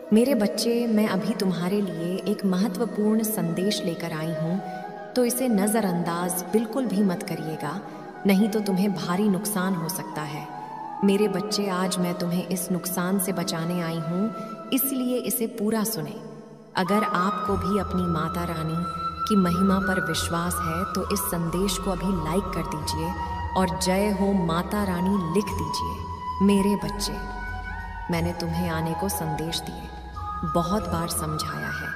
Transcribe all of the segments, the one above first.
मेरे बच्चे, मैं अभी तुम्हारे लिए एक महत्वपूर्ण संदेश लेकर आई हूँ, तो इसे नज़रअंदाज बिल्कुल भी मत करिएगा, नहीं तो तुम्हें भारी नुकसान हो सकता है। मेरे बच्चे, आज मैं तुम्हें इस नुकसान से बचाने आई हूँ, इसलिए इसे पूरा सुने। अगर आपको भी अपनी माता रानी की महिमा पर विश्वास है तो इस संदेश को अभी लाइक कर दीजिए और जय हो माता रानी लिख दीजिए। मेरे बच्चे, मैंने तुम्हें आने को संदेश दिए, बहुत बार समझाया है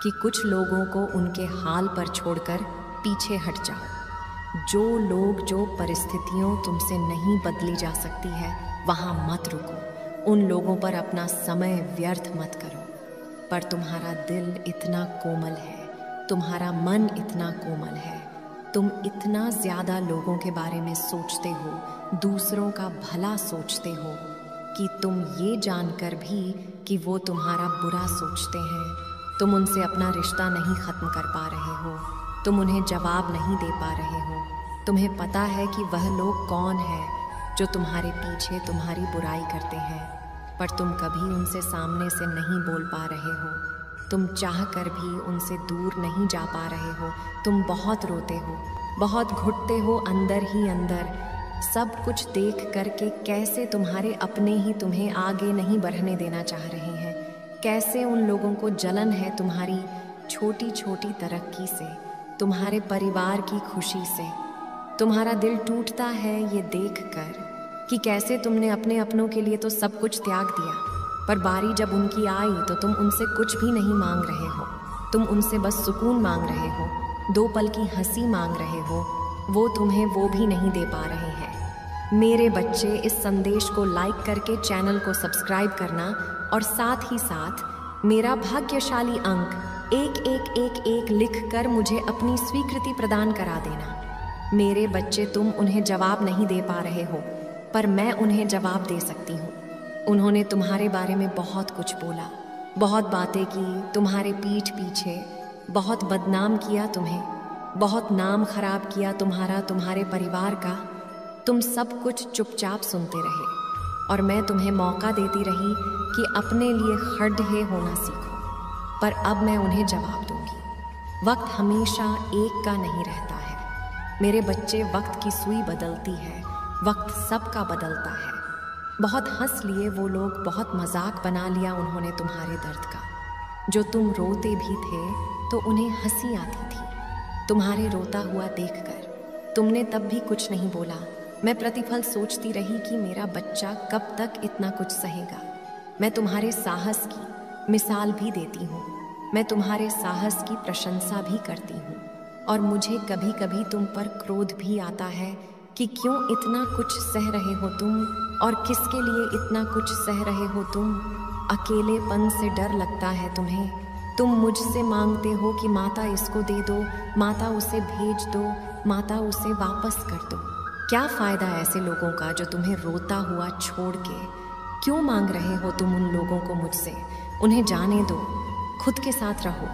कि कुछ लोगों को उनके हाल पर छोड़कर पीछे हट जाओ। जो लोग, जो परिस्थितियों तुमसे नहीं बदली जा सकती है, वहाँ मत रुको। उन लोगों पर अपना समय व्यर्थ मत करो। पर तुम्हारा दिल इतना कोमल है, तुम्हारा मन इतना कोमल है, तुम इतना ज़्यादा लोगों के बारे में सोचते हो, दूसरों का भला सोचते हो, कि तुम ये जानकर भी कि वो तुम्हारा बुरा सोचते हैं, तुम उनसे अपना रिश्ता नहीं ख़त्म कर पा रहे हो, तुम उन्हें जवाब नहीं दे पा रहे हो। तुम्हें पता है कि वह लोग कौन हैं जो तुम्हारे पीछे तुम्हारी बुराई करते हैं, पर तुम कभी उनसे सामने से नहीं बोल पा रहे हो। तुम चाह कर भी उनसे दूर नहीं जा पा रहे हो। तुम बहुत रोते हो, बहुत घुटते हो अंदर ही अंदर, सब कुछ देख करके कैसे तुम्हारे अपने ही तुम्हें आगे नहीं बढ़ने देना चाह रहे हैं, कैसे उन लोगों को जलन है तुम्हारी छोटी छोटी तरक्की से, तुम्हारे परिवार की खुशी से। तुम्हारा दिल टूटता है ये देख कर कि कैसे तुमने अपने अपनों के लिए तो सब कुछ त्याग दिया, पर बारी जब उनकी आई तो तुम उनसे कुछ भी नहीं मांग रहे हो। तुम उनसे बस सुकून मांग रहे हो, 2 पल की हंसी मांग रहे हो, वो तुम्हें वो भी नहीं दे पा रहे हैं। मेरे बच्चे, इस संदेश को लाइक करके चैनल को सब्सक्राइब करना और साथ ही साथ मेरा भाग्यशाली अंक 1111 लिख कर मुझे अपनी स्वीकृति प्रदान करा देना। मेरे बच्चे, तुम उन्हें जवाब नहीं दे पा रहे हो, पर मैं उन्हें जवाब दे सकती हूँ। उन्होंने तुम्हारे बारे में बहुत कुछ बोला, बहुत बातें की, तुम्हारे पीठ पीछे बहुत बदनाम किया, तुम्हें बहुत नाम खराब किया तुम्हारा, तुम्हारे परिवार का। तुम सब कुछ चुपचाप सुनते रहे और मैं तुम्हें मौका देती रही कि अपने लिए खड़े होना सीखो, पर अब मैं उन्हें जवाब दूंगी। वक्त हमेशा एक का नहीं रहता है मेरे बच्चे, वक्त की सुई बदलती है, वक्त सबका बदलता है। बहुत हंस लिए वो लोग, बहुत मजाक बना लिया उन्होंने तुम्हारे दर्द का। जो तुम रोते भी थे तो उन्हें हंसी आती थी तुम्हारे रोता हुआ देखकर। तुमने तब भी कुछ नहीं बोला। मैं प्रतिफल सोचती रही कि मेरा बच्चा कब तक इतना कुछ सहेगा। मैं तुम्हारे साहस की मिसाल भी देती हूँ, मैं तुम्हारे साहस की प्रशंसा भी करती हूँ, और मुझे कभी कभी तुम पर क्रोध भी आता है कि क्यों इतना कुछ सह रहे हो तुम, और किसके लिए इतना कुछ सह रहे हो तुम। अकेलेपन से डर लगता है तुम्हें। तुम मुझसे मांगते हो कि माता इसको दे दो, माता उसे भेज दो, माता उसे वापस कर दो। क्या फ़ायदा ऐसे लोगों का जो तुम्हें रोता हुआ छोड़ के? क्यों मांग रहे हो तुम उन लोगों को मुझसे? उन्हें जाने दो, खुद के साथ रहो,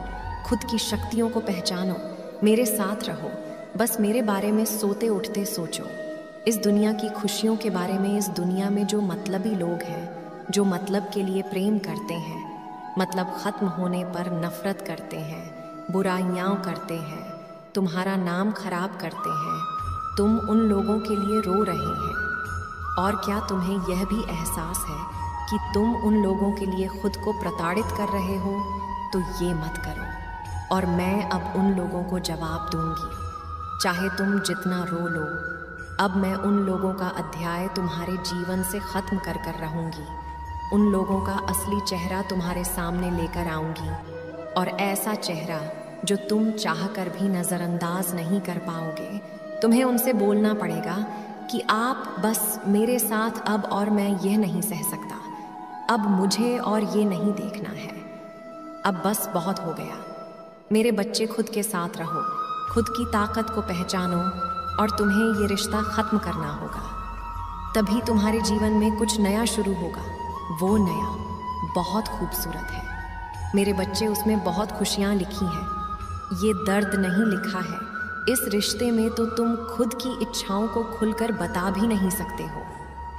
खुद की शक्तियों को पहचानो, मेरे साथ रहो। बस मेरे बारे में सोते उठते सोचो, इस दुनिया की खुशियों के बारे में। इस दुनिया में जो मतलबी लोग हैं, जो मतलब के लिए प्रेम करते हैं, मतलब ख़त्म होने पर नफ़रत करते हैं, बुराइयाँ करते हैं, तुम्हारा नाम खराब करते हैं, तुम उन लोगों के लिए रो रहे हैं। और क्या तुम्हें यह भी एहसास है कि तुम उन लोगों के लिए खुद को प्रताड़ित कर रहे हो? तो ये मत करो। और मैं अब उन लोगों को जवाब दूंगी, चाहे तुम जितना रो लो। अब मैं उन लोगों का अध्याय तुम्हारे जीवन से ख़त्म कर कर रहूँगी। उन लोगों का असली चेहरा तुम्हारे सामने लेकर आऊँगी, और ऐसा चेहरा जो तुम चाह कर भी नज़रअंदाज नहीं कर पाओगे। तुम्हें उनसे बोलना पड़ेगा कि आप बस मेरे साथ अब, और मैं यह नहीं सह सकता, अब मुझे और ये नहीं देखना है, अब बस बहुत हो गया। मेरे बच्चे, खुद के साथ रहो, खुद की ताकत को पहचानो, और तुम्हें ये रिश्ता ख़त्म करना होगा। तभी तुम्हारे जीवन में कुछ नया शुरू होगा। वो नया बहुत खूबसूरत है मेरे बच्चे, उसमें बहुत खुशियाँ लिखी हैं, ये दर्द नहीं लिखा है। इस रिश्ते में तो तुम खुद की इच्छाओं को खुलकर बता भी नहीं सकते हो,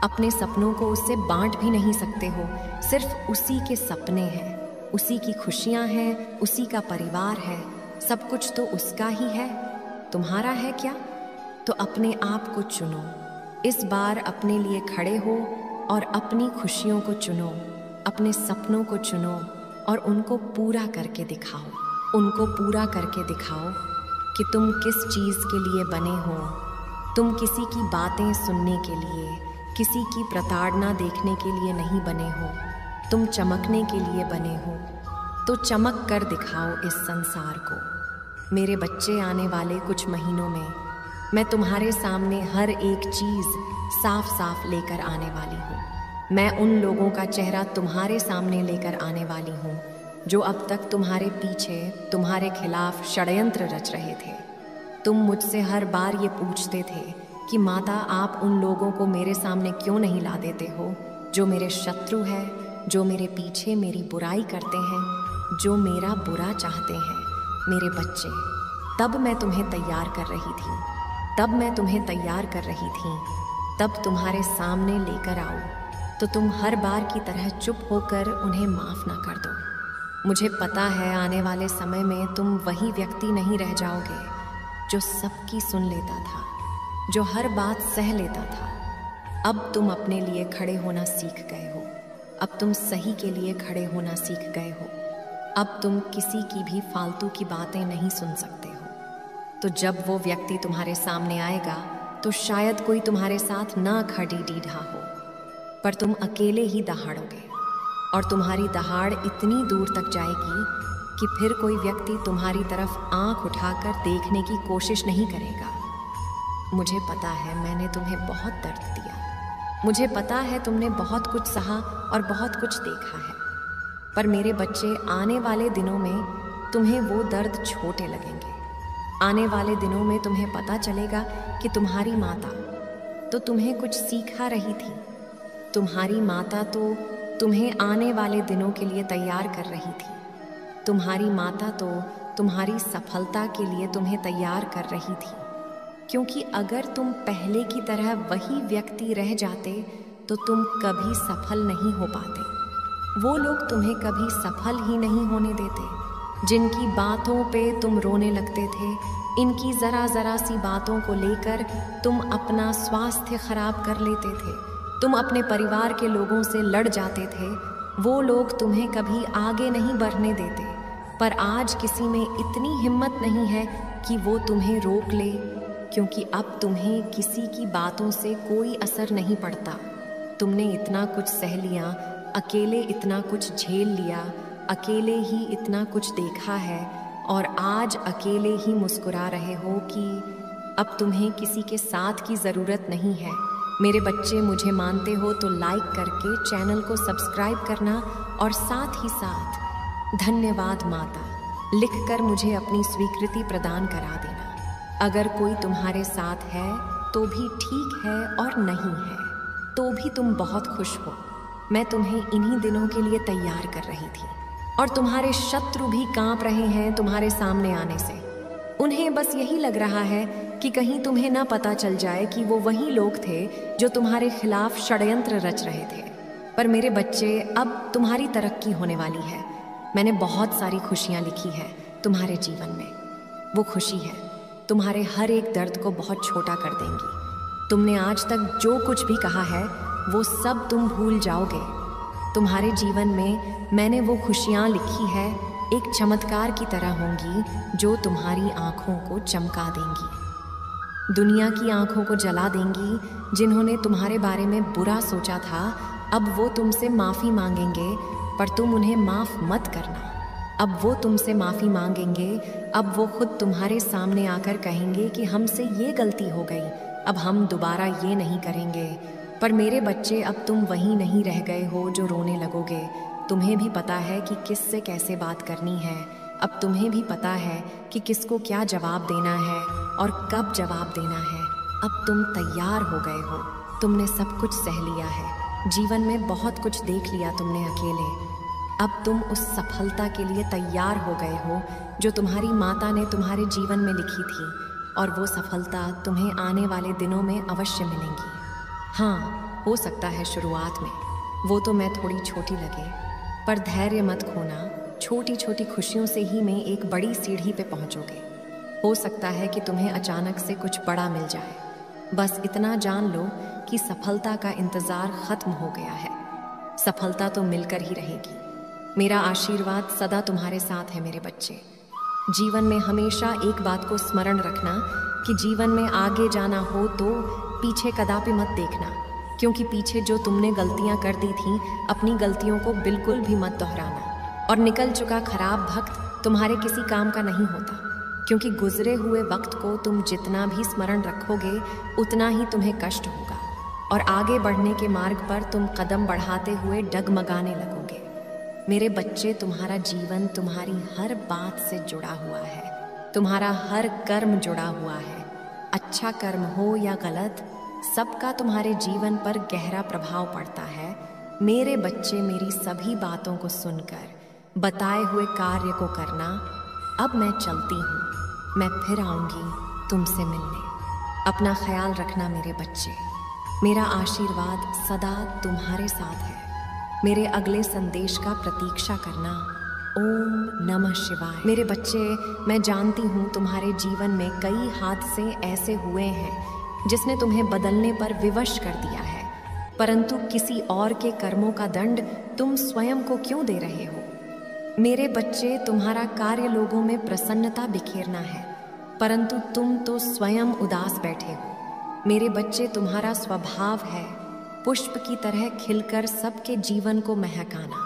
अपने सपनों को उससे बांट भी नहीं सकते हो। सिर्फ उसी के सपने हैं, उसी की खुशियाँ हैं, उसी का परिवार है, सब कुछ तो उसका ही है। तुम्हारा है क्या? तो अपने आप को चुनो। इस बार अपने लिए खड़े हो और अपनी खुशियों को चुनो, अपने सपनों को चुनो और उनको पूरा करके दिखाओ। उनको पूरा करके दिखाओ कि तुम किस चीज़ के लिए बने हो। तुम किसी की बातें सुनने के लिए, किसी की प्रताड़ना देखने के लिए नहीं बने हो। तुम चमकने के लिए बने हो। तो चमक कर दिखाओ इस संसार को। मेरे बच्चे, आने वाले कुछ महीनों में मैं तुम्हारे सामने हर एक चीज़ साफ साफ लेकर आने वाली हूँ। मैं उन लोगों का चेहरा तुम्हारे सामने लेकर आने वाली हूँ जो अब तक तुम्हारे पीछे, तुम्हारे खिलाफ षड्यंत्र रच रहे थे। तुम मुझसे हर बार ये पूछते थे कि माता, आप उन लोगों को मेरे सामने क्यों नहीं ला देते हो जो मेरे शत्रु है, जो मेरे पीछे मेरी बुराई करते हैं, जो मेरा बुरा चाहते हैं। मेरे बच्चे, तब मैं तुम्हें तैयार कर रही थी, तब मैं तुम्हें तैयार कर रही थी, तब तुम्हारे सामने लेकर आऊं तो तुम हर बार की तरह चुप होकर उन्हें माफ़ ना कर दो। मुझे पता है आने वाले समय में तुम वही व्यक्ति नहीं रह जाओगे जो सबकी सुन लेता था, जो हर बात सह लेता था। अब तुम अपने लिए खड़े होना सीख गए हो। अब तुम सही के लिए खड़े होना सीख गए हो। अब तुम किसी की भी फालतू की बातें नहीं सुन सकते हो। तो जब वो व्यक्ति तुम्हारे सामने आएगा तो शायद कोई तुम्हारे साथ ना खड़ी डीढ़ा हो, पर तुम अकेले ही दहाड़ोगे और तुम्हारी दहाड़ इतनी दूर तक जाएगी कि फिर कोई व्यक्ति तुम्हारी तरफ आंख उठाकर देखने की कोशिश नहीं करेगा। मुझे पता है मैंने तुम्हें बहुत दर्द दिया। मुझे पता है तुमने बहुत कुछ सहा और बहुत कुछ देखा है, पर मेरे बच्चे, आने वाले दिनों में तुम्हें वो दर्द छोटे लगेंगे। आने वाले दिनों में तुम्हें पता चलेगा कि तुम्हारी माता तो तुम्हें कुछ सिखा रही थी। तुम्हारी माता तो तुम्हें आने वाले दिनों के लिए तैयार कर रही थी। तुम्हारी माता तो तुम्हारी सफलता के लिए तुम्हें तैयार कर रही थी, क्योंकि अगर तुम पहले की तरह वही व्यक्ति रह जाते तो तुम कभी सफल नहीं हो पाते। वो लोग तुम्हें कभी सफल ही नहीं होने देते। जिनकी बातों पे तुम रोने लगते थे, इनकी ज़रा ज़रा सी बातों को लेकर तुम अपना स्वास्थ्य खराब कर लेते थे, तुम अपने परिवार के लोगों से लड़ जाते थे, वो लोग तुम्हें कभी आगे नहीं बढ़ने देते। पर आज किसी में इतनी हिम्मत नहीं है कि वो तुम्हें रोक ले, क्योंकि अब तुम्हें किसी की बातों से कोई असर नहीं पड़ता। तुमने इतना कुछ सह लिया, अकेले इतना कुछ झेल लिया, अकेले ही इतना कुछ देखा है और आज अकेले ही मुस्कुरा रहे हो कि अब तुम्हें किसी के साथ की ज़रूरत नहीं है। मेरे बच्चे, मुझे मानते हो तो लाइक करके चैनल को सब्सक्राइब करना और साथ ही साथ धन्यवाद माता लिखकर मुझे अपनी स्वीकृति प्रदान करा देना। अगर कोई तुम्हारे साथ है तो भी ठीक है और नहीं है तो भी तुम बहुत खुश हो। मैं तुम्हें इन्हीं दिनों के लिए तैयार कर रही थी और तुम्हारे शत्रु भी कांप रहे हैं तुम्हारे सामने आने से। उन्हें बस यही लग रहा है कि कहीं तुम्हें ना पता चल जाए कि वो वही लोग थे जो तुम्हारे खिलाफ षड्यंत्र रच रहे थे। पर मेरे बच्चे, अब तुम्हारी तरक्की होने वाली है। मैंने बहुत सारी खुशियाँ लिखी है तुम्हारे जीवन में। वो खुशी है तुम्हारे हर एक दर्द को बहुत छोटा कर देंगी। तुमने आज तक जो कुछ भी कहा है वो सब तुम भूल जाओगे। तुम्हारे जीवन में मैंने वो खुशियाँ लिखी है, एक चमत्कार की तरह होंगी जो तुम्हारी आँखों को चमका देंगी, दुनिया की आँखों को जला देंगी। जिन्होंने तुम्हारे बारे में बुरा सोचा था, अब वो तुमसे माफ़ी मांगेंगे, पर तुम उन्हें माफ़ मत करना। अब वो तुमसे माफ़ी मांगेंगे, अब वो खुद तुम्हारे सामने आकर कहेंगे कि हमसे ये गलती हो गई, अब हम दोबारा ये नहीं करेंगे। पर मेरे बच्चे, अब तुम वहीं नहीं रह गए हो जो रोने लगोगे। तुम्हें भी पता है कि किससे कैसे बात करनी है। अब तुम्हें भी पता है कि किसको क्या जवाब देना है और कब जवाब देना है। अब तुम तैयार हो गए हो। तुमने सब कुछ सह लिया है। जीवन में बहुत कुछ देख लिया तुमने अकेले। अब तुम उस सफलता के लिए तैयार हो गए हो जो तुम्हारी माता ने तुम्हारे जीवन में लिखी थी, और वो सफलता तुम्हें आने वाले दिनों में अवश्य मिलेंगी। हाँ, हो सकता है शुरुआत में वो तो मैं थोड़ी छोटी लगे, पर धैर्य मत खोना। छोटी छोटी खुशियों से ही में एक बड़ी सीढ़ी पे पहुंचोगे। हो सकता है कि तुम्हें अचानक से कुछ बड़ा मिल जाए। बस इतना जान लो कि सफलता का इंतजार खत्म हो गया है। सफलता तो मिलकर ही रहेगी। मेरा आशीर्वाद सदा तुम्हारे साथ है मेरे बच्चे। जीवन में हमेशा एक बात को स्मरण रखना कि जीवन में आगे जाना हो तो पीछे कदापि मत देखना, क्योंकि पीछे जो तुमने गलतियां कर दी थीं, अपनी गलतियों को बिल्कुल भी मत दोहराना। और निकल चुका खराब वक्त तुम्हारे किसी काम का नहीं होता, क्योंकि गुजरे हुए वक्त को तुम जितना भी स्मरण रखोगे उतना ही तुम्हें कष्ट होगा और आगे बढ़ने के मार्ग पर तुम कदम बढ़ाते हुए डगमगाने लगोगे। मेरे बच्चे, तुम्हारा जीवन तुम्हारी हर बात से जुड़ा हुआ है। तुम्हारा हर कर्म जुड़ा हुआ है। अच्छा कर्म हो या गलत, सबका तुम्हारे जीवन पर गहरा प्रभाव पड़ता है। मेरे बच्चे, मेरी सभी बातों को सुनकर बताए हुए कार्य को करना। अब मैं चलती हूँ, मैं फिर आऊँगी तुमसे मिलने। अपना ख्याल रखना मेरे बच्चे। मेरा आशीर्वाद सदा तुम्हारे साथ है। मेरे अगले संदेश का प्रतीक्षा करना। ओम नमः शिवाय। मेरे बच्चे, मैं जानती हूँ तुम्हारे जीवन में कई हादसे ऐसे हुए हैं जिसने तुम्हें बदलने पर विवश कर दिया है, परंतु किसी और के कर्मों का दंड तुम स्वयं को क्यों दे रहे हो? मेरे बच्चे, तुम्हारा कार्य लोगों में प्रसन्नता बिखेरना है, परंतु तुम तो स्वयं उदास बैठे हो। मेरे बच्चे, तुम्हारा स्वभाव है पुष्प की तरह खिलकर सबके जीवन को महकाना।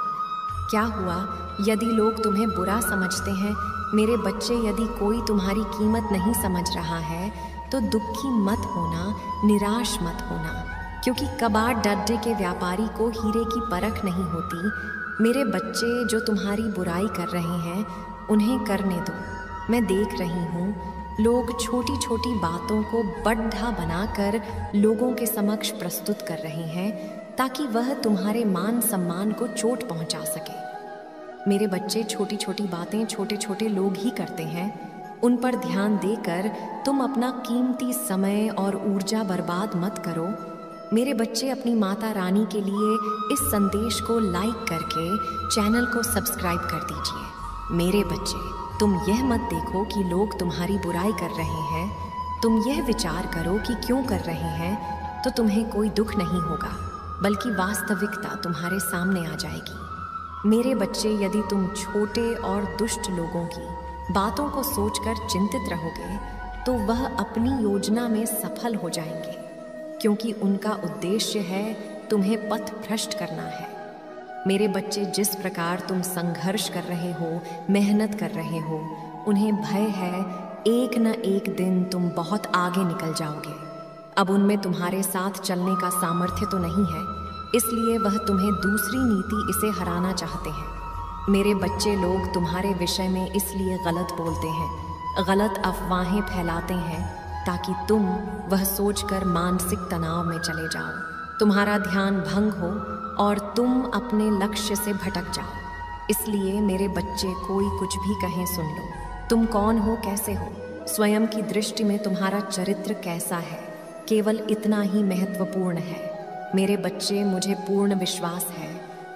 क्या हुआ यदि लोग तुम्हें बुरा समझते हैं? मेरे बच्चे, यदि कोई तुम्हारी कीमत नहीं समझ रहा है तो दुखी मत होना, निराश मत होना, क्योंकि कबाड़ अड्डे के व्यापारी को हीरे की परख नहीं होती। मेरे बच्चे, जो तुम्हारी बुराई कर रहे हैं उन्हें करने दो। मैं देख रही हूँ लोग छोटी छोटी बातों को बड़ा बनाकर लोगों के समक्ष प्रस्तुत कर रहे हैं ताकि वह तुम्हारे मान सम्मान को चोट पहुंचा सके। मेरे बच्चे, छोटी छोटी बातें छोटे छोटे लोग ही करते हैं। उन पर ध्यान देकर तुम अपना कीमती समय और ऊर्जा बर्बाद मत करो। मेरे बच्चे, अपनी माता रानी के लिए इस संदेश को लाइक करके चैनल को सब्सक्राइब कर दीजिए। मेरे बच्चे, तुम यह मत देखो कि लोग तुम्हारी बुराई कर रहे हैं, तुम यह विचार करो कि क्यों कर रहे हैं, तो तुम्हें कोई दुख नहीं होगा, बल्कि वास्तविकता तुम्हारे सामने आ जाएगी। मेरे बच्चे, यदि तुम छोटे और दुष्ट लोगों की बातों को सोचकर चिंतित रहोगे तो वह अपनी योजना में सफल हो जाएंगे, क्योंकि उनका उद्देश्य है तुम्हें पथ भ्रष्ट करना है। मेरे बच्चे, जिस प्रकार तुम संघर्ष कर रहे हो, मेहनत कर रहे हो, उन्हें भय है एक न एक दिन तुम बहुत आगे निकल जाओगे। अब उनमें तुम्हारे साथ चलने का सामर्थ्य तो नहीं है, इसलिए वह तुम्हें दूसरी नीति इसे हराना चाहते हैं। मेरे बच्चे, लोग तुम्हारे विषय में इसलिए गलत बोलते हैं, गलत अफवाहें फैलाते हैं ताकि तुम वह सोचकर मानसिक तनाव में चले जाओ, तुम्हारा ध्यान भंग हो और तुम अपने लक्ष्य से भटक जाओ। इसलिए मेरे बच्चे, कोई कुछ भी कहें सुन लो। तुम कौन हो, कैसे हो, स्वयं की दृष्टि में तुम्हारा चरित्र कैसा है, केवल इतना ही महत्वपूर्ण है। मेरे बच्चे, मुझे पूर्ण विश्वास है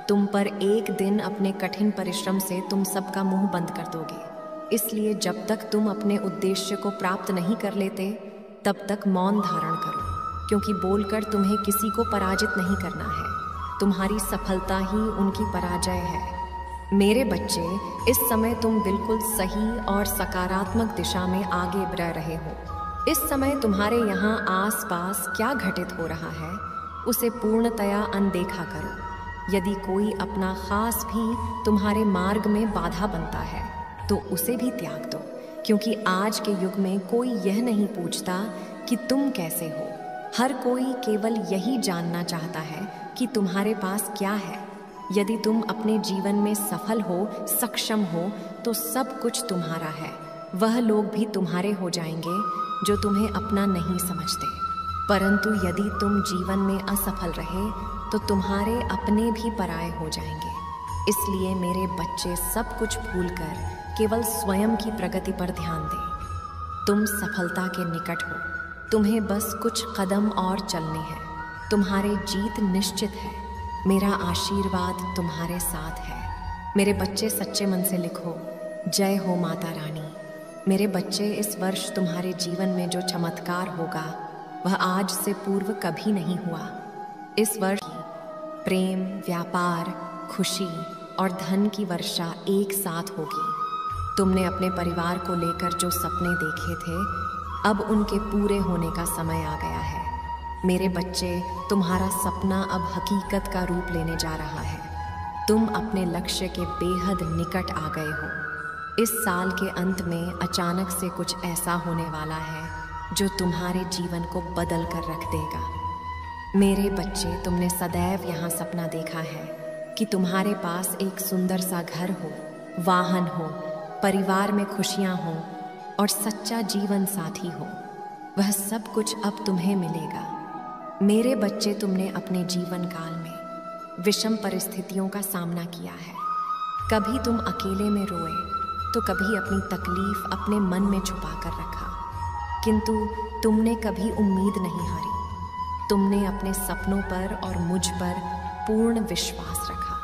तुम पर एक दिन अपने कठिन परिश्रम से तुम सबका मुंह बंद कर दोगे। इसलिए जब तक तुम अपने उद्देश्य को प्राप्त नहीं कर लेते तब तक मौन धारण करो, क्योंकि बोलकर तुम्हें किसी को पराजित नहीं करना है। तुम्हारी सफलता ही उनकी पराजय है। मेरे बच्चे, इस समय तुम बिल्कुल सही और सकारात्मक दिशा में आगे बढ़ रहे हो। इस समय तुम्हारे यहाँ आसपास क्या घटित हो रहा है उसे पूर्णतया अनदेखा करो। यदि कोई अपना खास भी तुम्हारे मार्ग में बाधा बनता है तो उसे भी त्याग दो, क्योंकि आज के युग में कोई यह नहीं पूछता कि तुम कैसे हो। हर कोई केवल यही जानना चाहता है कि तुम्हारे पास क्या है। यदि तुम अपने जीवन में सफल हो, सक्षम हो, तो सब कुछ तुम्हारा है। वह लोग भी तुम्हारे हो जाएंगे जो तुम्हें अपना नहीं समझते। परंतु यदि तुम जीवन में असफल रहे तो तुम्हारे अपने भी पराये हो जाएंगे। इसलिए मेरे बच्चे, सब कुछ भूलकर केवल स्वयं की प्रगति पर ध्यान दें। तुम सफलता के निकट हो, तुम्हें बस कुछ कदम और चलने हैं। तुम्हारी जीत निश्चित है। मेरा आशीर्वाद तुम्हारे साथ है। मेरे बच्चे सच्चे मन से लिखो, जय हो माता रानी। मेरे बच्चे, इस वर्ष तुम्हारे जीवन में जो चमत्कार होगा वह आज से पूर्व कभी नहीं हुआ। इस वर्ष प्रेम, व्यापार, खुशी और धन की वर्षा एक साथ होगी। तुमने अपने परिवार को लेकर जो सपने देखे थे, अब उनके पूरे होने का समय आ गया है। मेरे बच्चे, तुम्हारा सपना अब हकीकत का रूप लेने जा रहा है। तुम अपने लक्ष्य के बेहद निकट आ गए हो। इस साल के अंत में अचानक से कुछ ऐसा होने वाला है जो तुम्हारे जीवन को बदल कर रख देगा। मेरे बच्चे, तुमने सदैव यहाँ सपना देखा है कि तुम्हारे पास एक सुंदर सा घर हो, वाहन हो, परिवार में खुशियाँ हों और सच्चा जीवन साथी हो। वह सब कुछ अब तुम्हें मिलेगा। मेरे बच्चे, तुमने अपने जीवन काल में विषम परिस्थितियों का सामना किया है। कभी तुम अकेले में रोए तो कभी अपनी तकलीफ अपने मन में छुपा कर रखा, किंतु तुमने कभी उम्मीद नहीं हारी। तुमने अपने सपनों पर और मुझ पर पूर्ण विश्वास रखा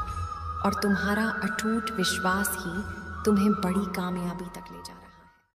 और तुम्हारा अटूट विश्वास ही तुम्हें बड़ी कामयाबी तक ले जा रहा है।